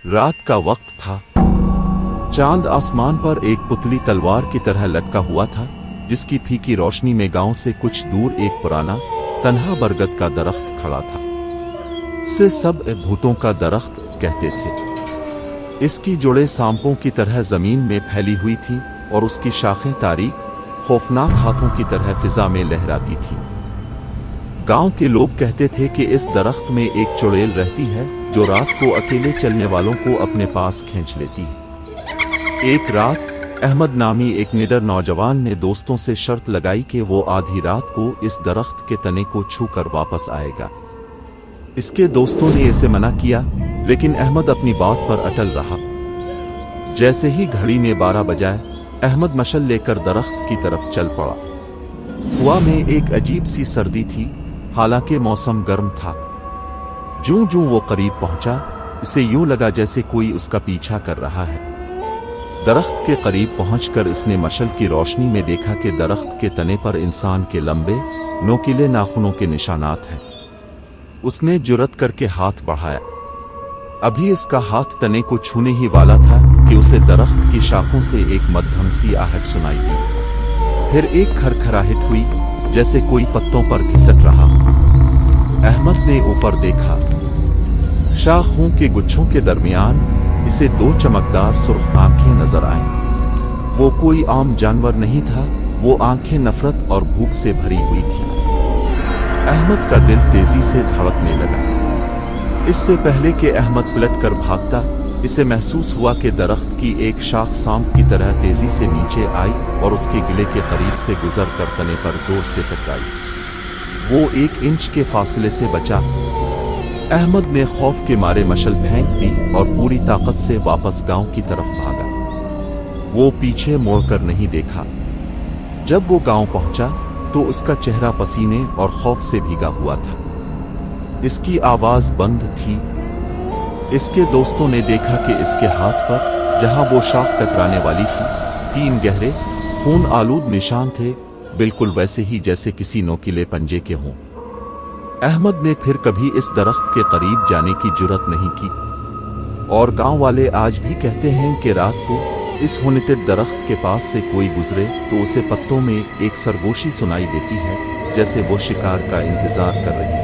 रात का वक्त था। चांद आसमान पर एक पुतली तलवार की तरह लटका हुआ था, जिसकी फीकी रोशनी में गांव से कुछ दूर एक पुराना तन्हा बरगद का दरख्त खड़ा था। उसे सब भूतों का दरख्त कहते थे। इसकी जड़ें सांपों की तरह जमीन में फैली हुई थीं और उसकी शाखें तारीक, खौफनाक हाथों की तरह फिजा में लहराती थीं। गांव के लोग कहते थे कि इस दरख्त में एक चुड़ैल रहती है जो रात को अकेले चलने वालों को अपने पास खींच लेती है। एक रात अहमद नामी एक निडर नौजवान ने दोस्तों से शर्त लगाई कि वो आधी रात को इस दरख्त के तने को छूकर वापस आएगा। इसके दोस्तों ने इसे मना किया, लेकिन अहमद अपनी बात पर अटल रहा। जैसे ही घड़ी में 12 बजाए, अहमद मशल लेकर दरख्त की तरफ चल पड़ा। हवा में एक अजीब सी सर्दी थी, हालांकि मौसम गर्म था। जूं-जूं वो करीब पहुंचा, इसे यूं लगा जैसे कोई उसका पीछा कर रहा है। दरख्त के करीब पहुंचकर इसने मशल की रोशनी में देखा कि दरख्त के तने पर इंसान के लंबे, नोकीले नाखूनों के निशानात हैं। उसने जुर्रत करके हाथ बढ़ाया। अभी इसका हाथ तने को छूने ही वाला था कि उसे दरख्त की शाखों से एक मध्यम सी आहट सुनाई दी। फिर एक खरखराहट हुई, जैसे कोई पत्तों पर घिसट रहा। अहमद ने ऊपर देखा। शाखों के गुच्छों के दरमियान इसे 2 चमकदार सुर्ख आंखें नजर आईं। वो कोई आम जानवर नहीं था, वो आंखें नफरत और भूख से भरी हुई थी। अहमद का दिल तेजी से धड़कने लगा। इससे पहले कि अहमद पलट कर भागता, इसे महसूस हुआ कि दरख्त की एक शाख सांप की तरह तेजी से नीचे आई और उसके गिले के करीब से गुजर कर तने पर जोर से टकराई। वो 1 इंच के फासले से बचा। अहमद ने खौफ के मारे मशल फेंक दी और पूरी ताकत से वापस गांव की तरफ भागा। वो पीछे मुड़कर नहीं देखा। जब वो गांव पहुंचा तो उसका चेहरा पसीने और खौफ से भीगा हुआ था। इसकी आवाज बंद थी। इसके दोस्तों ने देखा कि इसके हाथ पर, जहां वो शाख टकराने वाली थी, 3 गहरे खून आलूद निशान थे, बिल्कुल वैसे ही जैसे किसी नोकीले पंजे के हों। अहमद ने फिर कभी इस दरख्त के करीब जाने की जुर्रत नहीं की, और गांव वाले आज भी कहते हैं कि रात को इस हुनतेड दरख्त के पास से कोई गुजरे तो उसे पत्तों में एक सरगोशी सुनाई देती है, जैसे वो शिकार का इंतजार कर रही है।